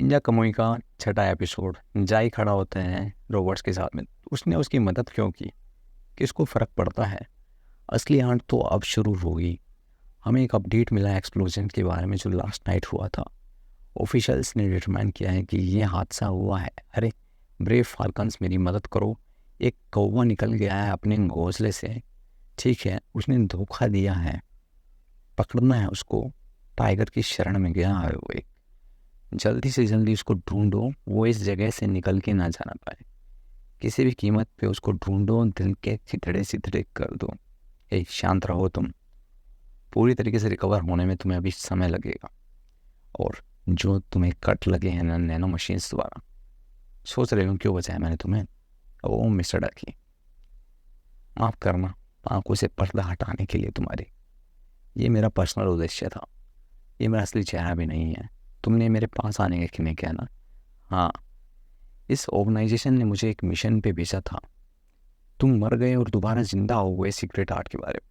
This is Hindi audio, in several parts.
निंजा कमुई का छठा एपिसोड। जाई खड़ा होता है रोबोट्स के साथ में। उसने उसकी मदद क्यों की, किसको फ़र्क पड़ता है? असली आंट तो अब शुरू होगी। हमें एक अपडेट मिला है एक्सप्लोजन के बारे में जो लास्ट नाइट हुआ था। ऑफिशियल्स ने डिटरमाइन किया है कि ये हादसा हुआ है। अरे ब्रेव फाल्कन्स, मेरी मदद करो। एक कौवा निकल गया है अपने घोंसले से। ठीक है, उसने धोखा दिया है, पकड़ना है उसको। टाइगर की शरण में गया है वो। एक जल्दी से जल्दी उसको ढूंढो, वो इस जगह से निकल के ना जाना पाए। किसी भी कीमत पे उसको ढूंढो, दिल के चिथड़े चिथड़े कर दो। शांत रहो तुम। पूरी तरीके से रिकवर होने में तुम्हें अभी समय लगेगा। और जो तुम्हें कट लगे हैं ना नैनो मशीन्स द्वारा, सोच रहे हो क्यों बचाया मैंने तुम्हें? ओ मिस्टर डकी, माफ़ करना। आंखों से पर्दा हटाने के लिए तुम्हारे, ये मेरा पर्सनल उद्देश्य था। ये मेरा असली चेहरा भी नहीं है। तुमने मेरे पास आने के लिए कहना। हाँ, इस ऑर्गेनाइजेशन ने मुझे एक मिशन पे भेजा था। तुम मर गए और दोबारा जिंदा हो गए सीक्रेट आर्ट के बारे में,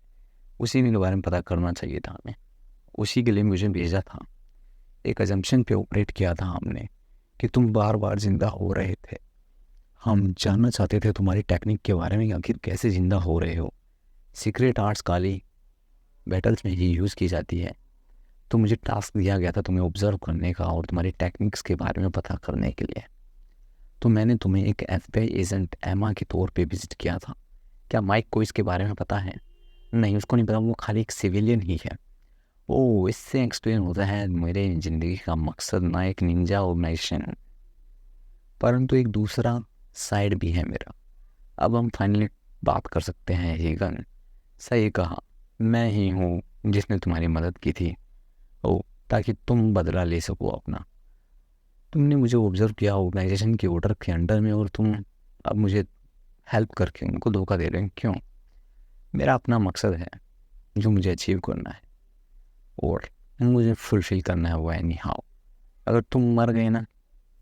उसी के बारे में पता करना चाहिए था हमें। उसी के लिए मुझे भेजा था। एक अजम्पशन पे ऑपरेट किया था हमने कि तुम बार बार जिंदा हो रहे थे। हम जानना चाहते थे तुम्हारी टेक्निक के बारे में, आखिर कैसे जिंदा हो रहे हो। सीक्रेट आर्ट्स काली बैटल्स में ही यूज़ की जाती है। तो मुझे टास्क दिया गया था तुम्हें ऑब्जर्व करने का और तुम्हारी टेक्निक्स के बारे में पता करने के लिए। तो मैंने तुम्हें एक FBI एजेंट एमा के तौर पे विजिट किया था। क्या माइक को इसके बारे में पता है? नहीं, उसको नहीं पता। वो खाली एक सिविलियन ही है। ओ, इससे एक्सप्लेन होता है मेरे ज़िंदगी का मकसद ना एक निंजा ऑर्गेनाइजेशन, परंतु एक दूसरा साइड भी है मेरा। अब हम फाइनली बात कर सकते हैं हीगन। सही कहा, मैं ही हूँ जिसने तुम्हारी मदद की थी। ओ, ताकि तुम बदला ले सको अपना। तुमने मुझे ऑब्जर्व किया ऑर्गेनाइजेशन के ऑर्डर के अंडर में, और तुम अब मुझे हेल्प करके उनको धोखा दे रहे हैं। क्यों? मेरा अपना मकसद है जो मुझे अचीव करना है और मुझे फुलफिल करना है वो एनी हाउ। अगर तुम मर गए ना,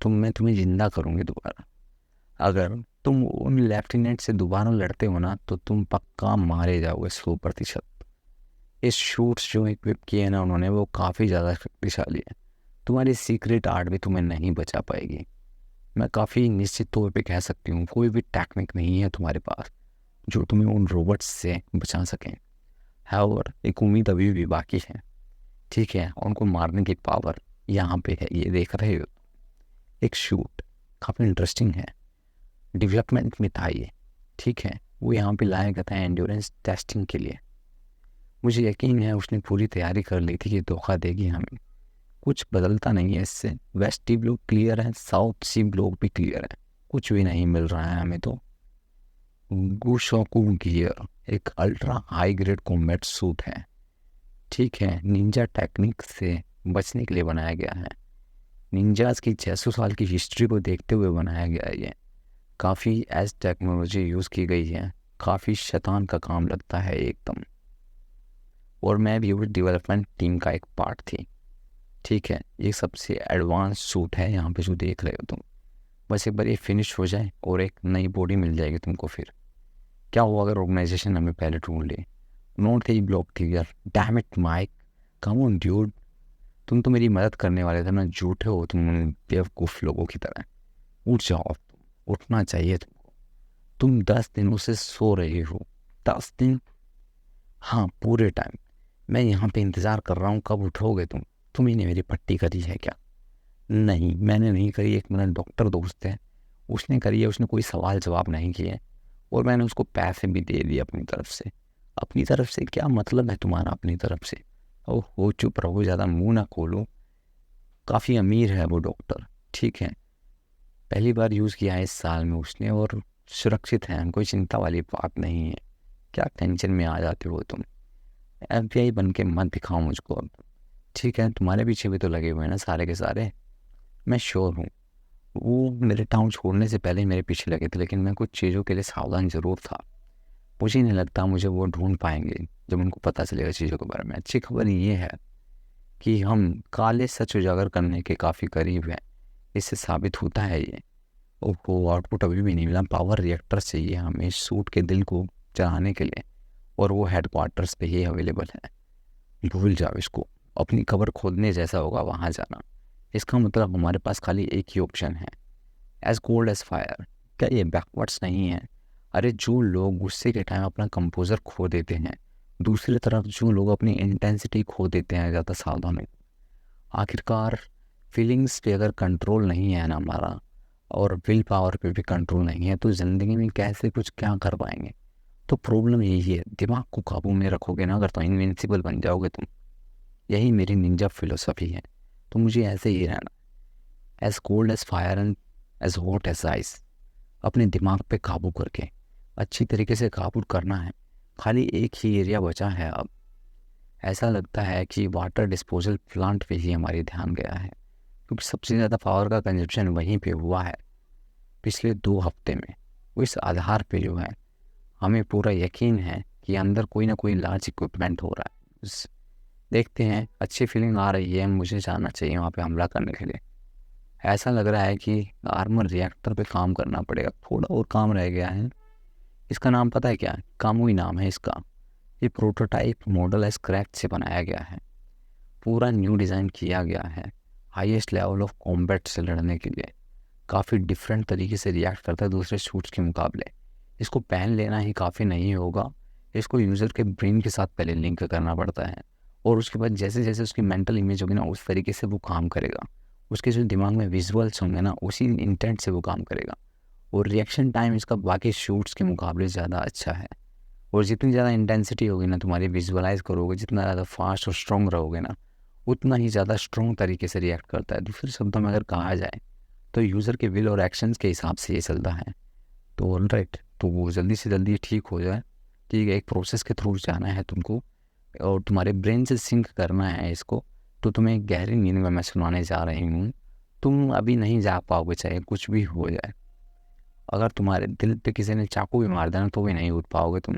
मैं तुम्हें जिंदा करूँगी दोबारा। अगर तुम उन लेफ्टिनेंट से दोबारा लड़ते हो ना, तो तुम पक्का मारे जाओगे 100%। इस शूट्स जो इक्विप किए हैं ना उन्होंने, वो काफ़ी ज़्यादा शक्तिशाली है। तुम्हारी सीक्रेट आर्ट भी तुम्हें नहीं बचा पाएगी। मैं काफ़ी निश्चित तौर पे कह सकती हूँ, कोई भी टेक्निक नहीं है तुम्हारे पास जो तुम्हें उन रोबोट्स से बचा सकें। हाउएवर, एक उम्मीद अभी भी बाकी है। ठीक है, उनको मारने की पावर यहाँ पे है, ये देख रहे हो। एक शूट काफ़ी इंटरेस्टिंग है, डेवलपमेंट में था ये। ठीक है, वो यहाँ पे लाया गया था एंड्योरेंस टेस्टिंग के लिए। मुझे यकीन है उसने पूरी तैयारी कर ली थी कि धोखा देगी हमें। कुछ बदलता नहीं है इससे। वेस्ट टी ब्लॉक क्लियर है, साउथ सी ब्लॉक भी क्लियर है। कुछ भी नहीं मिल रहा है हमें तो। गुशोकू गियर एक ultra high grade combat suit है। ठीक है, निंजा टेक्निक से बचने के लिए बनाया गया है। निंजास की 600 साल की हिस्ट्री को देखते हुए बनाया गया है ये। काफ़ी एज टेक्नोलॉजी यूज़ की गई है। काफ़ी शैतान का काम लगता है एकदम। और मैं भी उस डेवलपमेंट टीम का एक पार्ट थी। ठीक है, ये सबसे एडवांस सूट है यहाँ पे जो देख रहे हो तुम। बस एक बार ये फिनिश हो जाए और एक नई बॉडी मिल जाएगी तुमको। फिर क्या हुआ अगर ऑर्गेनाइजेशन हमें पहले ढूंढ ले? नोट थे block clear. Damn it Mike, come on dude. तुम तो मेरी मदद करने वाले थे ना, झूठे हो तुम बेवकूफ़ लोगों की तरह। उठ जाओ अब तुम, उठना चाहिए तुमको। तुम 10 दिनों से सो रहे हो। 10 दिन? हाँ, पूरे टाइम मैं यहाँ पे इंतज़ार कर रहा हूँ, कब उठोगे तुम? तुम्ही ने मेरी पट्टी करी है क्या? नहीं, मैंने नहीं करी। एक मेरा डॉक्टर दोस्त है, उसने करी है। उसने कोई सवाल जवाब नहीं किए और मैंने उसको पैसे भी दे दिए अपनी तरफ से। अपनी तरफ से क्या मतलब है तुम्हारा अपनी तरफ से? ओह, चुप रहो, ज़्यादा मुंह ना खोलो। काफ़ी अमीर है वो डॉक्टर। ठीक है, पहली बार यूज़ किया है इस साल में उसने, और सुरक्षित है, कोई चिंता वाली बात नहीं है। क्या टेंशन में आ जाते हो तुम? FBI बन के मत दिखाओ मुझको अब। ठीक है, तुम्हारे पीछे भी तो लगे हुए हैं ना सारे के सारे। मैं श्योर हूँ वो मेरे टाउन छोड़ने से पहले ही मेरे पीछे लगे थे, लेकिन मैं कुछ चीज़ों के लिए सावधान ज़रूर था। मुझे नहीं लगता मुझे वो ढूंढ पाएंगे जब उनको पता चलेगा चीज़ों के बारे में। अच्छी खबर ये है कि हम काले सच उजागर करने के काफ़ी करीब हैं। इससे साबित होता है ये। ओहो, आउटपुट अभी भी नहीं मिला। पावर रिएक्टर चाहिए हमें सूट के दिल को चढ़ाने के लिए, और वो हेडक्वार्टर्स पे ही अवेलेबल है। भूल जाओ इसको। अपनी कबर खोदने जैसा होगा वहाँ जाना। इसका मतलब हमारे पास खाली एक ही ऑप्शन है, एज कोल्ड एज फायर। क्या ये बैकवर्ड्स नहीं है? अरे जो लोग गुस्से के टाइम अपना कंपोजर खो देते हैं, दूसरी तरफ जो लोग अपनी इंटेंसिटी खो देते हैं ज़्यादा सावधान हो। आखिरकार फीलिंग्स पे अगर कंट्रोल नहीं है ना हमारा, और विल पावर पे भी कंट्रोल नहीं है, तो ज़िंदगी में कैसे कुछ क्या कर पाएंगे। तो प्रॉब्लम यही है, दिमाग को काबू में रखोगे ना अगर, तो इनविंसिबल बन जाओगे तुम। यही मेरी निंजा फिलोसफी है। तो मुझे ऐसे ही रहना, as cold as fire and as hot as ice. अपने दिमाग पे काबू करके अच्छी तरीके से काबू करना है। खाली एक ही एरिया बचा है अब। ऐसा लगता है कि वाटर डिस्पोजल प्लांट पे ही हमारी ध्यान गया है, क्योंकि सबसे ज़्यादा पावर का कंजप्शन वहीं पे हुआ है पिछले 2 हफ्ते में। वो इस आधार पे जो है, हमें पूरा यकीन है कि अंदर कोई ना कोई लार्ज इक्विपमेंट हो रहा है। देखते हैं, अच्छी फीलिंग आ रही है, मुझे जाना चाहिए वहाँ पे हमला करने के लिए। ऐसा लग रहा है कि आर्मर रिएक्टर पे काम करना पड़ेगा, थोड़ा और काम रह गया है। इसका नाम पता है क्या है? कामुई नाम है इसका। ये प्रोटोटाइप मॉडल स्क्रैच से बनाया गया है, पूरा न्यू डिज़ाइन किया गया है हाईएस्ट लेवल ऑफ कॉम्बैट से लड़ने के लिए। काफ़ी डिफरेंट तरीके से रिएक्ट करता है दूसरे शूट्स के मुकाबले। इसको पहन लेना ही काफ़ी नहीं होगा, इसको यूज़र के ब्रेन के साथ पहले लिंक करना पड़ता है, और उसके बाद जैसे जैसे उसकी मेंटल इमेज होगी ना, उस तरीके से वो काम करेगा। उसके जो दिमाग में विजुअल्स होंगे ना, उसी इंटेंट से वो काम करेगा। और रिएक्शन टाइम इसका बाकी शूट्स के मुकाबले ज़्यादा अच्छा है। और जितनी ज़्यादा इंटेंसिटी होगी ना, तुम्हारी विजुअलाइज करोगे, जितना ज़्यादा फास्ट और स्ट्रॉन्ग रहोगे ना, उतना ही ज़्यादा स्ट्रॉन्ग तरीके से रिएक्ट करता है। दूसरे शब्दों में अगर कहा जाए तो यूज़र के विल और एक्शंस के हिसाब से ये चलता है। तो ऑलराइट, तो वो जल्दी से जल्दी ठीक हो जाए। ठीक है, एक प्रोसेस के थ्रू जाना है तुमको, और तुम्हारे ब्रेन से सिंक करना है इसको। तो तुम्हें एक गहरी नींद में मैं सुनाने जा रही हूँ। तुम अभी नहीं जा पाओगे चाहे कुछ भी हो जाए। अगर तुम्हारे दिल पे किसी ने चाकू भी मार देना तो भी नहीं उठ पाओगे तुम।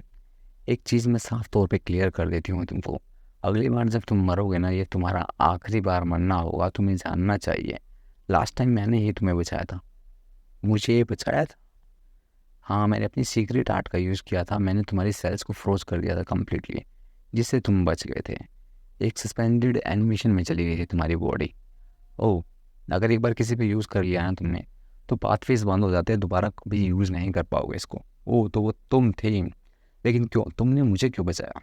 एक चीज़ मैं साफ तौर पे क्लियर कर देती हूँ तुमको, अगली बार जब तुम मरोगे ना, ये तुम्हारा आखिरी बार मरना होगा। तुम्हें जानना चाहिए, लास्ट टाइम मैंने ही तुम्हें बचाया था। मुझे ये बचाया था। हाँ, मैंने अपनी सीक्रेट आर्ट का यूज़ किया था। मैंने तुम्हारी सेल्स को फ्रोज कर दिया था कम्प्लीटली, जिससे तुम बच गए थे। एक सस्पेंडेड एनिमेशन में चली गई थी तुम्हारी बॉडी। ओह, अगर एक बार किसी पे यूज़ कर लिया ना तुमने, तो पाथवेज बंद हो जाते हैं, दोबारा कभी यूज़ नहीं कर पाओगे इसको। ओह, तो वो तुम थे। लेकिन क्यों, तुमने मुझे क्यों बचाया?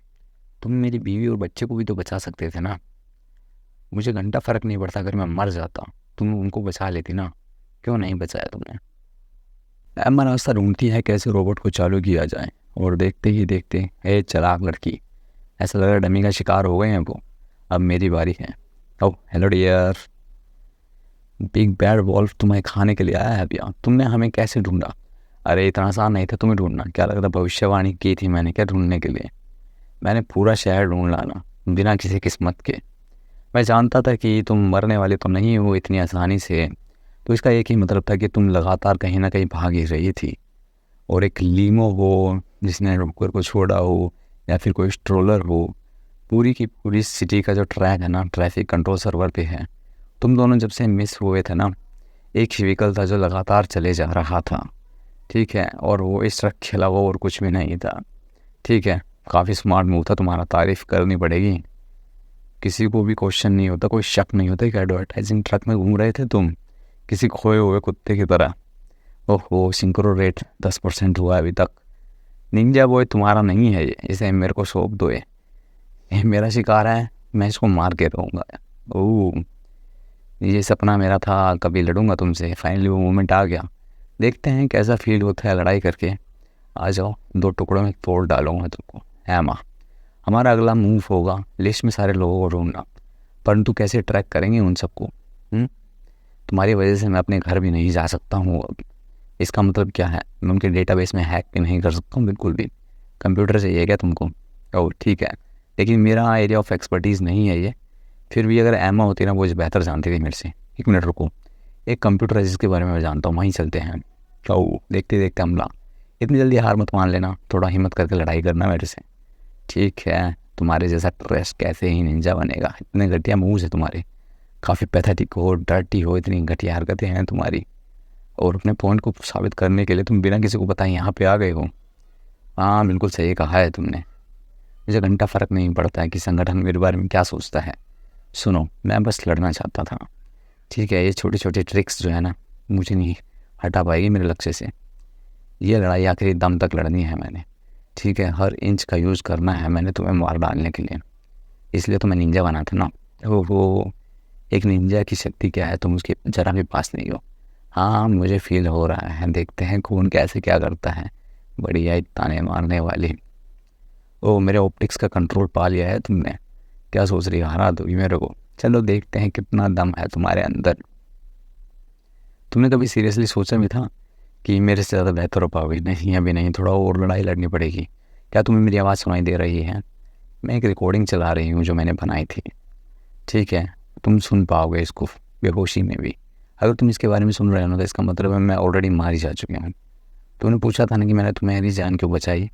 तुम मेरी बीवी और बच्चे को भी तो बचा सकते थे ना। मुझे घंटा फ़र्क नहीं पड़ता अगर मैं मर जाता, तुम उनको बचा लेती ना। क्यों नहीं बचाया तुमने? एम्मा रास्ता ढूंढती है कैसे रोबोट को चालू किया जाए, और देखते ही देखते ए चालाक लड़की, ऐसा लग रहा है डमी का शिकार हो गए हैं वो। अब मेरी बारी है। Oh hello dear, big bad wolf तुम्हें खाने के लिए आया है अभी। तुमने हमें कैसे ढूंढा? अरे इतना आसान नहीं था तुम्हें ढूंढना, क्या लगता भविष्यवाणी की थी मैंने क्या ढूंढने के लिए? मैंने पूरा शहर ढूंढ लाना बिना किसी किस्मत के। मैं जानता था कि तुम मरने वाले तो नहीं हो इतनी आसानी से। तो इसका एक ही मतलब था कि तुम लगातार कहीं ना कहीं भाग ही रही थी, और एक लीमो हो जिसने रोकर को छोड़ा हो, या फिर कोई स्ट्रोलर हो, पूरी की पूरी सिटी का जो ट्रैक है ना, ट्रैफिक कंट्रोल सर्वर पे है। तुम दोनों जब से मिस हुए थे ना, एक ही व्हीकल था जो लगातार चले जा रहा था। ठीक है, और वो इस ट्रक के अलावा और कुछ भी नहीं था। ठीक है, काफ़ी स्मार्ट मूव था तुम्हारा, तारीफ़ करनी पड़ेगी। किसी को भी क्वेश्चन नहीं होता, कोई शक नहीं होता कि एडवर्टाइजिंग ट्रक में घूम रहे थे तुम किसी खोए हुए कुत्ते की तरह। ओहो, सिंक्रो रेट 10% हुआ अभी तक। निंजा बॉय तुम्हारा नहीं है ये, इसे मेरे को सौंप दो। ये मेरा शिकार है, मैं इसको मार के रहूँगा। ओह, ये सपना मेरा था, कभी लड़ूंगा तुमसे। फाइनली वो मोमेंट आ गया। देखते हैं कैसा फील होता है लड़ाई करके। आ जाओ, 2 टुकड़ों में तोड़ डालूंगा तुमको। है माँ, हमारा अगला मूव होगा लिस्ट में सारे लोगों को ढूंढना। परंतु कैसे ट्रैक करेंगे उन सबको? तुम्हारी वजह से मैं अपने घर भी नहीं जा सकता हूँ अब। इसका मतलब क्या है? मैं उनके डेटाबेस में हैक भी नहीं कर सकता हूँ बिल्कुल भी। कंप्यूटर चाहिए क्या तुमको? ओह ठीक है, लेकिन मेरा एरिया ऑफ एक्सपर्टीज़ नहीं है ये। फिर भी अगर एम्मा होती ना, वो बेहतर जानती थी मेरे से। 1 मिनट रुको, एक कंप्यूटर है जिसके बारे में मैं जानता हूँ, वहीं चलते हैं। ओह, देखते देखते हमला। इतनी जल्दी हार मत मान लेना, थोड़ा हिम्मत करके लड़ाई करना मेरे से। ठीक है, तुम्हारे जैसा ट्रेस कैसे ही निंजा बनेगा? इतने घटिया मूव्स है तुम्हारे, काफ़ी पैथेटिक हो, डर्टी हो, इतनी घटिया हरकतें हैं तुम्हारी। और अपने पॉइंट को साबित करने के लिए तुम बिना किसी को बताए यहाँ पे आ गए हो। हाँ बिल्कुल सही कहा है तुमने। मुझे घंटा फ़र्क नहीं पड़ता है कि संगठन मेरे बारे में क्या सोचता है। सुनो, मैं बस लड़ना चाहता था। ठीक है, ये छोटे छोटे ट्रिक्स जो है ना, मुझे नहीं हटा पाएगी मेरे लक्ष्य से। ये लड़ाई आखिरी दम तक लड़नी है मैंने। ठीक है, हर इंच का यूज़ करना है मैंने तुम्हें मार डालने के लिए। इसलिए तो मैं निंजा बना था ना। वो एक निंजा की शक्ति क्या है तुम उसके ज़रा भी पास नहीं हो। हाँ, मुझे फील हो रहा है, देखते हैं कौन कैसे क्या करता है। बढ़िया ताने मारने वाली। ओ, मेरे ऑप्टिक्स का कंट्रोल पा लिया है तुमने। क्या सोच रही हो, हरा दोगी मेरे को? चलो देखते हैं कितना दम है तुम्हारे अंदर। तुमने कभी सीरियसली सोचा भी था कि मेरे से ज़्यादा बेहतर हो पाओगे? नहीं, अभी नहीं, थोड़ा और लड़ाई लड़नी पड़ेगी। क्या तुम्हें मेरी आवाज़ सुनाई दे रही है? मैं एक रिकॉर्डिंग चला रही हूँ जो मैंने बनाई थी। ठीक है, तुम सुन पाओगे इसको बेहोशी में भी। अगर तुम इसके बारे में सुन रहे हो ना, तो इसका मतलब है मैं ऑलरेडी मारी जा चुकी हूँ। तुमने पूछा था ना कि मैंने तुम्हारी जान क्यों बचाई।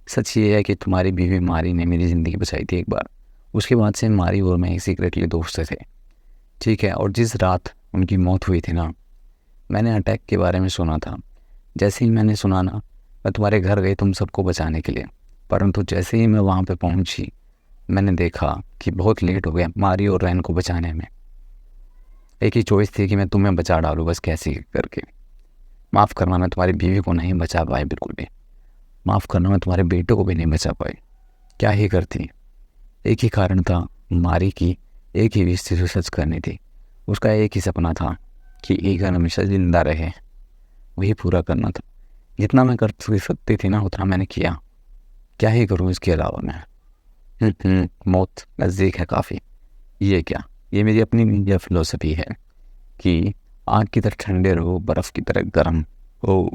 सच ये है कि तुम्हारी बीवी मारी ने मेरी ज़िंदगी बचाई थी एक बार। उसके बाद से मारी और मैं सीक्रेटली दोस्त थे। ठीक है, और जिस रात उनकी मौत हुई थी ना, मैंने अटैक के बारे में सुना था। जैसे ही मैंने सुना ना, मैं तुम्हारे घर गई तुम सबको बचाने के लिए। परंतु जैसे ही मैं वहाँ पे पहुँची, मैंने देखा कि बहुत लेट हो गया मारी और रैन को बचाने में। एक ही चॉइस थी कि मैं तुम्हें बचा डालूँ, बस कैसे करके। माफ़ करना, मैं तुम्हारी बीवी को नहीं बचा पाई बिल्कुल भी। माफ़ करना, मैं तुम्हारे बेटे को भी नहीं बचा पाई। क्या ही करती। एक ही कारण था मारी की, एक ही विश थी जो सच करनी थी। उसका एक ही सपना था कि ईगन हमेशा जिंदा रहे, वही पूरा करना था। जितना मैं कर सकती थी ना, उतना मैंने किया। क्या ही करूँ इसके अलावा मैं। मौत नज़दीक है काफ़ी। ये क्या, ये मेरी अपनी निजी फिलोसफी है कि आग की तरह ठंडे रहो, बर्फ़ की तरह गर्म हो।